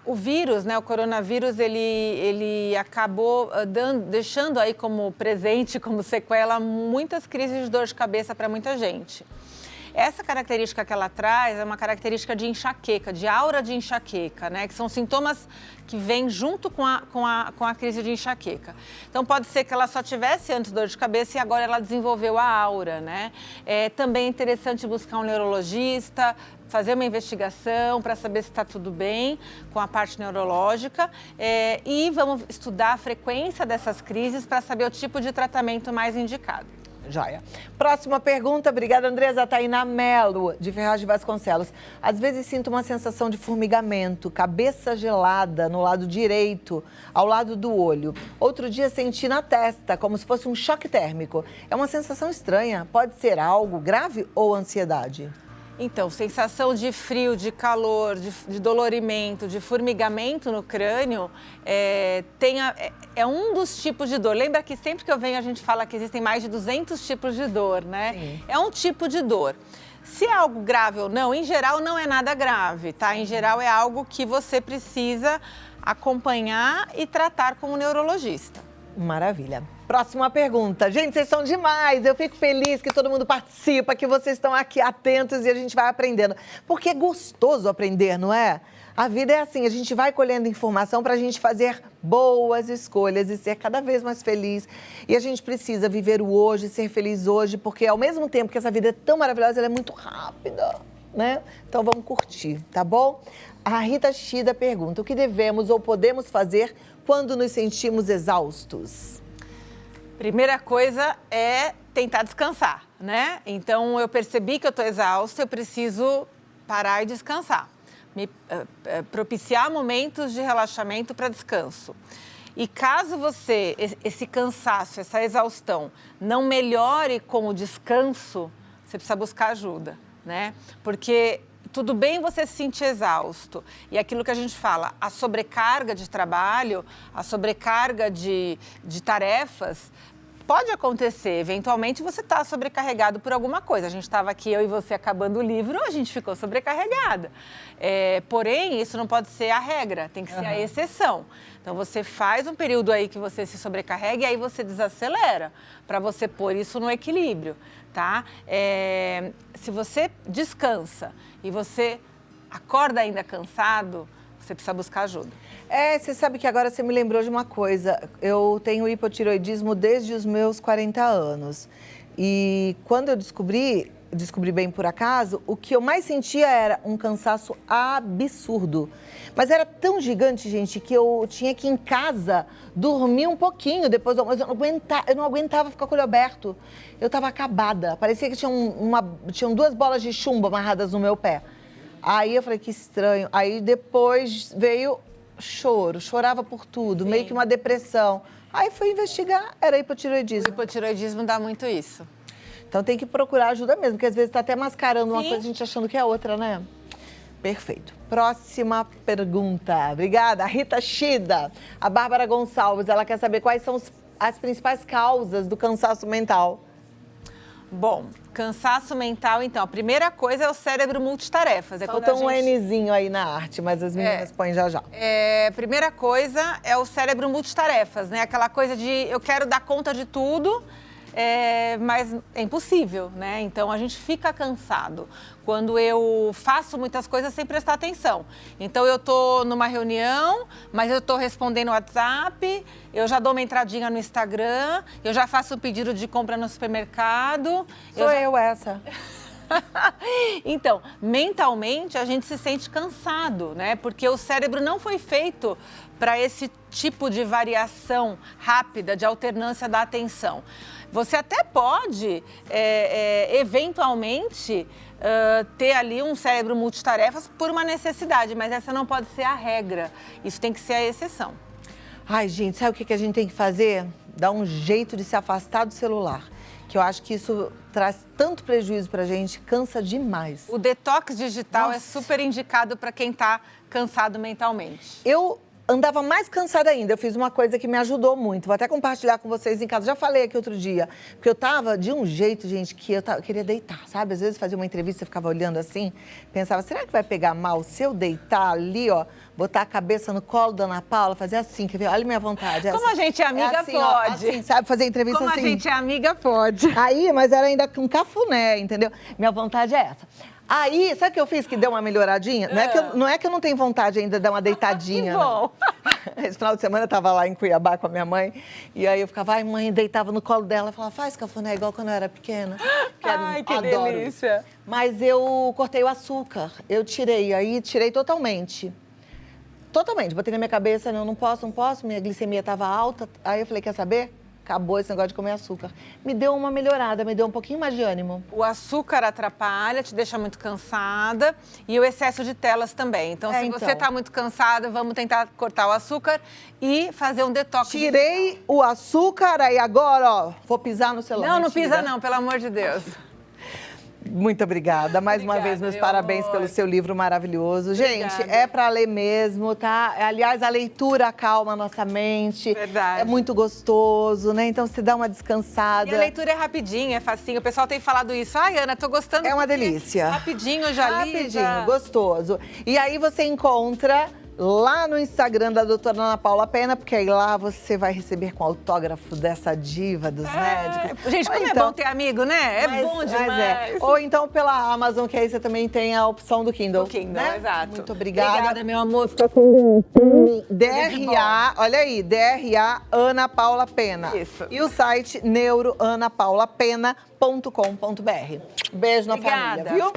O vírus, né, o coronavírus, ele acabou deixando aí como presente, como sequela, muitas crises de dor de cabeça para muita gente. Essa característica que ela traz é uma característica de enxaqueca, de aura de enxaqueca, né? Que são sintomas que vêm junto com a crise de enxaqueca. Então, pode ser que ela só tivesse antes dor de cabeça e agora ela desenvolveu a aura, né? Também é interessante buscar um neurologista, fazer uma investigação para saber se está tudo bem com a parte neurológica e vamos estudar a frequência dessas crises para saber o tipo de tratamento mais indicado. Joia. Próxima pergunta, obrigada, Andresa. Tainá Melo, de Ferraz de Vasconcelos. Às vezes sinto uma sensação de formigamento, cabeça gelada no lado direito, ao lado do olho. Outro dia senti na testa, como se fosse um choque térmico. É uma sensação estranha. Pode ser algo grave ou ansiedade? Então, sensação de frio, de calor, de dolorimento, de formigamento no crânio é um dos tipos de dor. Lembra que sempre que eu venho a gente fala que existem mais de 200 tipos de dor, né? Sim. É um tipo de dor. Se é algo grave ou não, em geral não é nada grave, tá? Em geral é algo que você precisa acompanhar e tratar com um neurologista. Maravilha. Próxima pergunta. Gente, vocês são demais. Eu fico feliz que todo mundo participa, que vocês estão aqui atentos e a gente vai aprendendo. Porque é gostoso aprender, não é? A vida é assim, a gente vai colhendo informação para a gente fazer boas escolhas e ser cada vez mais feliz. E a gente precisa viver o hoje, ser feliz hoje, porque ao mesmo tempo que essa vida é tão maravilhosa, ela é muito rápida, né? Então vamos curtir, tá bom? A Rita Shida pergunta: o que devemos ou podemos fazer quando nos sentimos exaustos? Primeira coisa é tentar descansar, né? Então, eu percebi que eu estou exausta, eu preciso parar e descansar. Propiciar momentos de relaxamento para descanso. E caso você, esse cansaço, essa exaustão, não melhore com o descanso, você precisa buscar ajuda, né? Porque tudo bem você se sentir exausto. E aquilo que a gente fala, a sobrecarga de trabalho, a sobrecarga de tarefas, pode acontecer. Eventualmente você está sobrecarregado por alguma coisa. A gente estava aqui, eu e você, acabando o livro, a gente ficou sobrecarregada. Porém, isso não pode ser a regra, tem que ser a exceção. Então, você faz um período aí que você se sobrecarrega e aí você desacelera para você pôr isso no equilíbrio, tá? Se você descansa e você acorda ainda cansado, você precisa buscar ajuda. Você sabe que agora você me lembrou de uma coisa. Eu tenho hipotireoidismo desde os meus 40 anos. E quando eu descobri bem por acaso, o que eu mais sentia era um cansaço absurdo. Mas era tão gigante, gente, que eu tinha que ir em casa dormir um pouquinho depois do almoço. Eu não aguentava ficar com o olho aberto. Eu estava acabada. Parecia que tinham 2 bolas de chumbo amarradas no meu pé. Aí eu falei, que estranho. Aí depois veio choro, chorava por tudo, meio que uma depressão. Aí fui investigar, era hipotireoidismo. O hipotireoidismo dá muito isso. Então tem que procurar ajuda mesmo, porque às vezes está até mascarando uma coisa, a gente achando que é outra, né? Perfeito. Próxima pergunta. Obrigada. Rita Shida. A Bárbara Gonçalves, ela quer saber quais são as principais causas do cansaço mental. Bom, cansaço mental, então, a primeira coisa é o cérebro multitarefas. Falta um Nzinho aí na arte, mas as meninas põem já já. A primeira coisa é o cérebro multitarefas, né? Aquela coisa de eu quero dar conta de tudo, mas é impossível, né? Então a gente fica cansado quando eu faço muitas coisas sem prestar atenção. Então eu tô numa reunião, mas eu tô respondendo o WhatsApp, eu já dou uma entradinha no Instagram, eu já faço um pedido de compra no supermercado. Sou eu essa. Então, mentalmente a gente se sente cansado, né? Porque o cérebro não foi feito para esse tipo de variação rápida, de alternância da atenção. Você até pode, eventualmente, ter ali um cérebro multitarefas por uma necessidade, mas essa não pode ser a regra. Isso tem que ser a exceção. Ai, gente, sabe o que a gente tem que fazer? Dar um jeito de se afastar do celular. Que eu acho que isso traz tanto prejuízo pra gente, cansa demais. O detox digital é super indicado para quem está cansado mentalmente. Eu andava mais cansada ainda, eu fiz uma coisa que me ajudou muito. Vou até compartilhar com vocês em casa. Já falei aqui outro dia, porque eu tava de um jeito, gente, que eu queria deitar, sabe? Às vezes fazia uma entrevista, eu ficava olhando assim, pensava, será que vai pegar mal se eu deitar ali, ó, botar a cabeça no colo da Ana Paula, fazer assim, quer ver? Olha a minha vontade. Como a gente é amiga, assim, pode. Ó, assim, sabe? Fazer entrevista Como assim. a gente é amiga, pode. Aí, mas era ainda com cafuné, entendeu? Minha vontade é essa. Aí, sabe o que eu fiz que deu uma melhoradinha? Não é que eu não tenho vontade ainda de dar uma deitadinha. Que bom. Não. Esse final de semana eu tava lá em Cuiabá com a minha mãe. E aí eu ficava, ai, mãe, deitava no colo dela. Falava, faz cafuné igual quando eu era pequena. Ai, que adoro. delícia. Mas eu cortei o açúcar. Eu tirei totalmente. Totalmente. Botei na minha cabeça, não posso. Minha glicemia estava alta. Aí eu falei, quer saber? Acabou esse negócio de comer açúcar. Me deu uma melhorada, me deu um pouquinho mais de ânimo. O açúcar atrapalha, te deixa muito cansada e o excesso de telas também. Então, se você está muito cansada, vamos tentar cortar o açúcar e fazer um detox. Tirei o açúcar, aí agora, ó, vou pisar no celular. Não pisa não, pelo amor de Deus. Muito obrigada. Mais uma vez, meus parabéns pelo seu livro maravilhoso. Obrigada. Gente, é para ler mesmo, tá? Aliás, a leitura acalma a nossa mente. Verdade. É muito gostoso, né? Então, você dá uma descansada. E a leitura é rapidinha, é facinho. O pessoal tem falado isso. Ai, Ana, tô gostando. É uma delícia. Rapidinho, eu já li. Rapidinho, gostoso. E aí você encontra lá no Instagram da doutora Ana Paula Pena, porque aí lá você vai receber com autógrafo dessa diva dos médicos. Gente, como então, é bom ter amigo, né? É bom demais. Ou então pela Amazon, que aí você também tem a opção do Kindle. Do Kindle, né? exato. Muito obrigada. Obrigada, meu amor. DRA, olha aí, DRA Ana Paula Pena. Isso. E o site neuroanapaulapena.com.br. Beijo na família, viu?